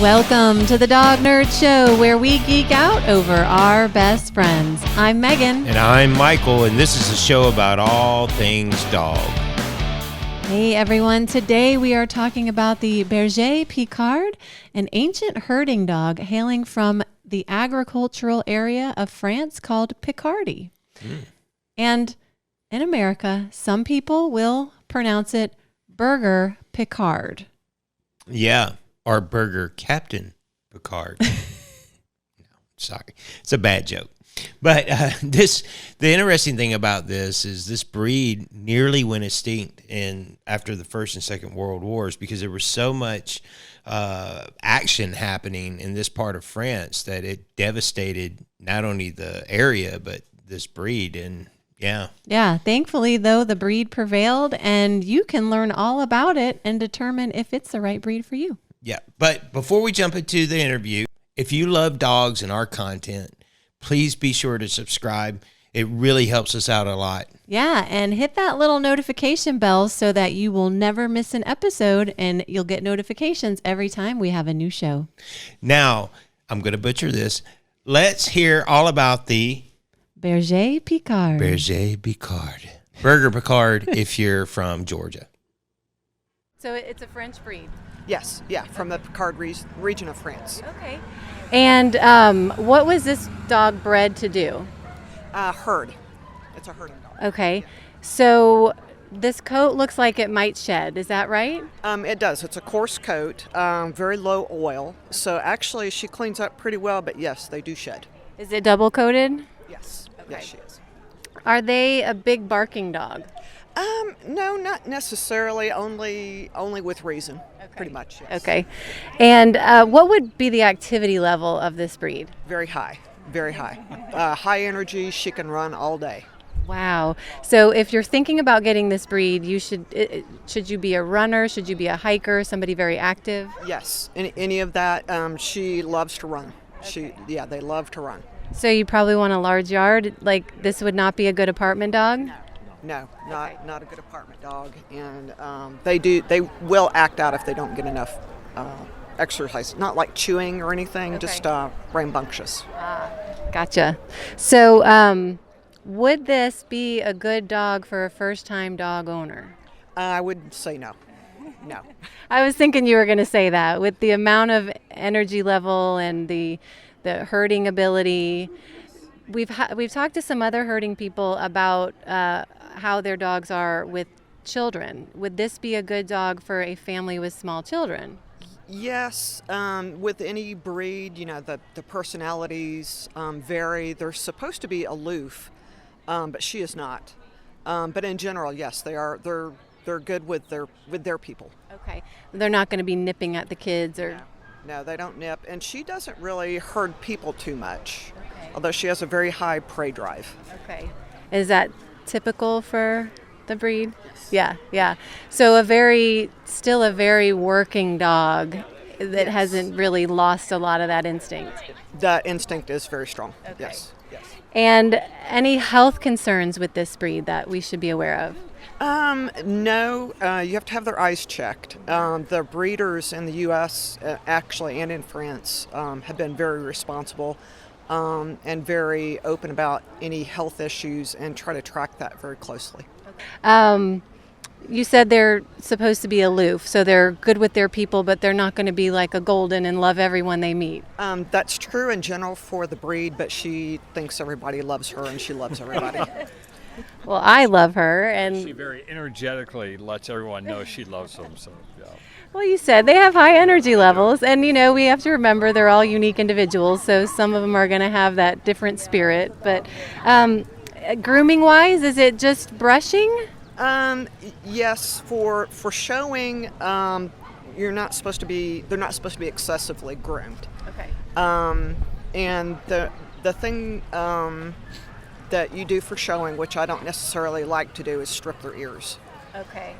Welcome to the Dog Nerd Show, where we geek out over our best friends. I'm Megan. And I'm Michael, and this is a show about all things dog. Hey everyone, today we are talking about the Berger Picard, an ancient herding dog hailing from the agricultural area of France called Picardy. And in America, some people will pronounce it Berger Picard. Yeah, or Berger Captain Picard. No, sorry. It's a bad joke. But the interesting thing about this is this breed nearly went extinct after the First and Second World Wars because there was so much action happening in this part of France that it devastated not only the area but this breed. And yeah, thankfully though the breed prevailed, and you can learn all about it and determine if it's the right breed for you. Yeah, but before we jump into the interview, if you love dogs and our content, please be sure to subscribe. It really helps us out a lot. Yeah, and hit that little notification bell so that you will never miss an episode, and you'll get notifications every time we have a new show. Now, I'm going to butcher this. Let's hear all about the Berger Picard. Berger Picard. Berger Picard if you're from Georgia. So it's a French breed. Yes, yeah, from the Picard region of France. Okay. And what was this dog bred to do? Herd. It's a herding dog. Okay. So this coat looks like it might shed. Is that right? It does. It's a coarse coat, very low oil. So actually she cleans up pretty well, but yes, they do shed. Is it double coated? Yes. Okay. Yes, she is. Are they a big barking dog? No, not necessarily, only with reason, pretty much. Yes. Okay. And what would be the activity level of this breed? Very high, very high. High energy, she can run all day. Wow. So if you're thinking about getting this breed, should you be a runner? Should you be a hiker? Somebody very active? Yes, any of that. She loves to run. Okay. They love to run. So you probably want a large yard. Like this would not be a good apartment dog? No, not a good apartment dog, and they will act out if they don't get enough exercise. Not like chewing or anything, just rambunctious. Gotcha. So would this be a good dog for a first-time dog owner? I would say no. No. I was thinking you were going to say that. With the amount of energy level and the herding ability, we've talked to some other herding people about how their dogs are with children. Would this be a good dog for a family with small children? Yes, with any breed, the personalities vary. They're supposed to be aloof, but she is not. But in general, yes, they are. They're good with their people. Okay, they're not going to be nipping at the kids or. No, they don't nip, and she doesn't really herd people too much. Okay. Although she has a very high prey drive. Okay, is that typical for the breed? Yes. Yeah. So still a very working dog that hasn't really lost a lot of that instinct. The instinct is very strong. Okay. Yes. And any health concerns with this breed that we should be aware of? No, you have to have their eyes checked. The breeders in the U.S. Actually and in France have been very responsible and very open about any health issues and try to track that very closely. You said they're supposed to be aloof, so they're good with their people, but they're not going to be like a golden and love everyone they meet. That's true in general for the breed, but she thinks everybody loves her and she loves everybody. Well, I love her, and she very energetically lets everyone know she loves them. So, yeah. Well, you said they have high energy levels, and we have to remember they're all unique individuals. So some of them are going to have that different spirit. But grooming-wise, is it just brushing? Yes, for showing, they're not supposed to be excessively groomed. Okay. And the thing that you do for showing, which I don't necessarily like to do, is strip their ears. Okay.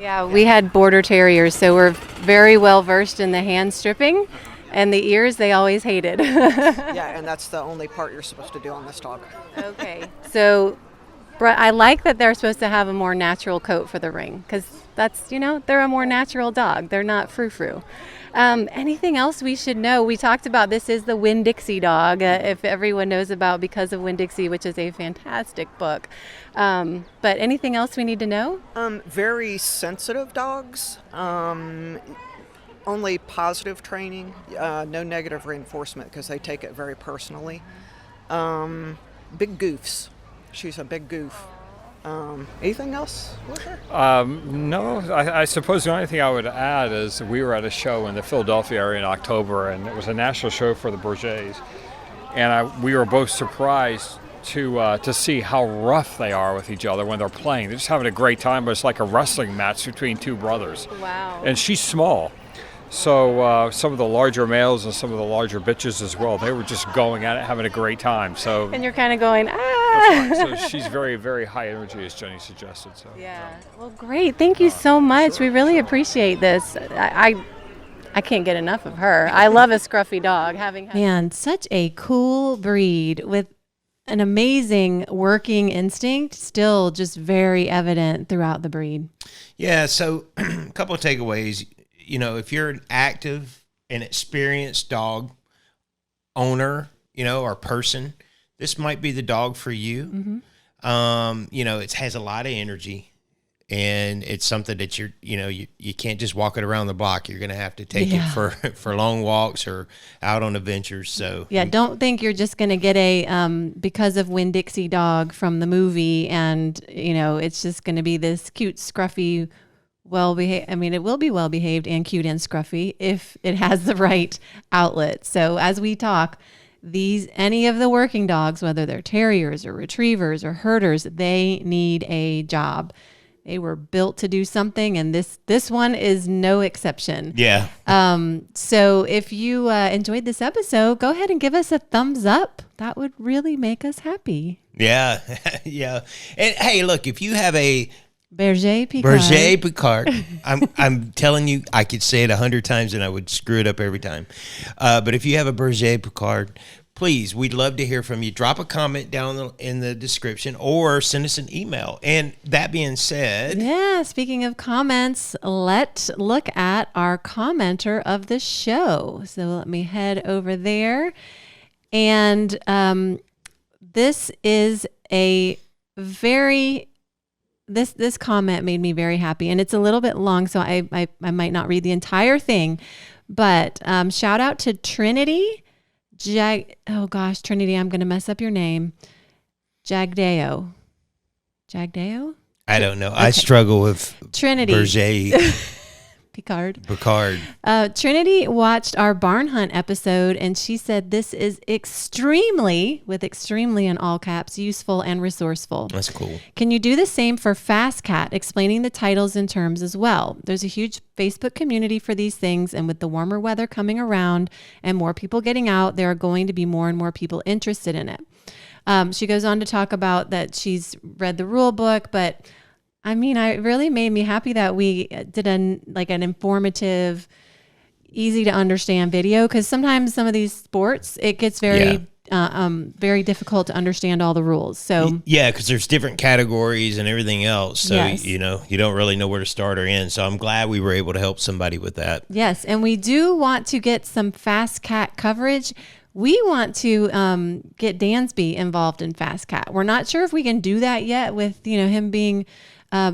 Yeah, we had border terriers, so we're very well versed in the hand stripping, and the ears they always hated. Yeah, and that's the only part you're supposed to do on this dog. Okay, so I like that they're supposed to have a more natural coat for the ring, because that's, they're a more natural dog. They're not frou-frou. Anything else we should know? We talked about this is the Winn-Dixie dog, if everyone knows about Because of Winn-Dixie, which is a fantastic book. But anything else we need to know? Very sensitive dogs. Only positive training, no negative reinforcement because they take it very personally. Big goofs. She's a big goof. Anything else with her? No, I suppose the only thing I would add is we were at a show in the Philadelphia area in October, and it was a national show for the Bergers. And we were both surprised to see how rough they are with each other when they're playing. They're just having a great time, but it's like a wrestling match between two brothers. Wow. And she's small. So some of the larger males and some of the larger bitches as well, they were just going at it, having a great time. So And you're kind of going, so she's very, very high energy, as Jenny suggested. So Yeah. Well, great. Thank you so much. Sure. We really appreciate this. I can't get enough of her. I love a scruffy dog. Man, such a cool breed with an amazing working instinct, still just very evident throughout the breed. Yeah, so a couple of takeaways. You know, if you're an active and experienced dog owner, you know, or person, this might be the dog for you. Mm-hmm. You know, it has a lot of energy, and it's something that you can't just walk it around the block. You're going to have to take it for long walks or out on adventures. So yeah, don't think you're just going to get a Because of Winn-Dixie dog from the movie, and you know it's just going to be this cute, scruffy, well-behaved. I mean, it will be well-behaved and cute and scruffy if it has the right outlet. So as we talk, any of the working dogs, whether they're terriers or retrievers or herders, they need a job. They were built to do something, and this one is no exception. yeah. So if you enjoyed this episode, go ahead and give us a thumbs up. That would really make us happy. Yeah. Yeah. And hey, look, if you have a Berger Picard. Berger Picard. I'm telling you, I could say it 100 times and I would screw it up every time. But if you have a Berger Picard, please, we'd love to hear from you. Drop a comment down in the description or send us an email. And that being said, Yeah, speaking of comments, let's look at our commenter of the show. So let me head over there. And this is a very... This comment made me very happy, and it's a little bit long, so I might not read the entire thing. But shout out to Trinity, Trinity, I'm going to mess up your name. Jagdeo. I don't know. Okay. I struggle with Trinity. Berger Picard. Trinity watched our barn hunt episode, and she said this is extremely, with extremely in all caps, useful and resourceful. That's cool. Can you do the same for Fast Cat, explaining the titles and terms as well? There's a huge Facebook community for these things, and with the warmer weather coming around and more people getting out, there are going to be more and more people interested in it. She goes on to talk about that she's read the rule book, but I mean, it really made me happy that we did an informative, easy to understand video, because sometimes some of these sports, it gets very difficult to understand all the rules. So yeah, because there's different categories and everything else. So Yes. you don't really know where to start or end. So I'm glad we were able to help somebody with that. Yes, and we do want to get some Fast Cat coverage. We want to get Dansby involved in Fast Cat. We're not sure if we can do that yet with him being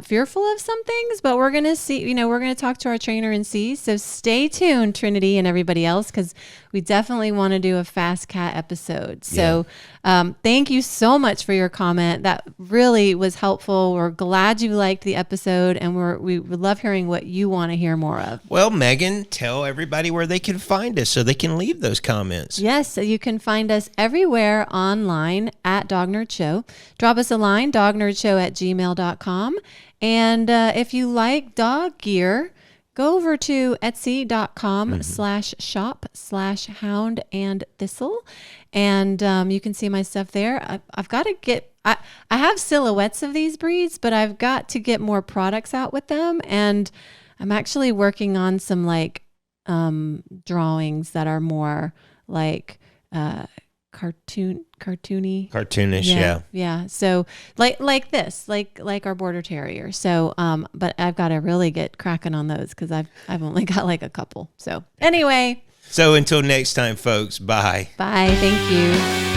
fearful of some things, but we're going to see, we're going to talk to our trainer and see. So stay tuned, Trinity and everybody else, because we definitely want to do a Fast Cat episode. So thank you so much for your comment. That really was helpful. We're glad you liked the episode, and we would love hearing what you want to hear more of. Well, Megan, tell everybody where they can find us so they can leave those comments. Yes, so you can find us everywhere online at Dog Nerd Show. Drop us a line, dognerdshow@gmail.com. And if you like dog gear, go over to etsy.com/shop/hound and thistle. And you can see my stuff there. I've got to I have silhouettes of these breeds, but I've got to get more products out with them. And I'm actually working on some drawings that are more like cartoony. Cartoonish, yeah. Yeah. So like this, like our border terrier. So but I've got to really get cracking on those because I've only got like a couple. So anyway. So until next time, folks, bye. Bye. Thank you.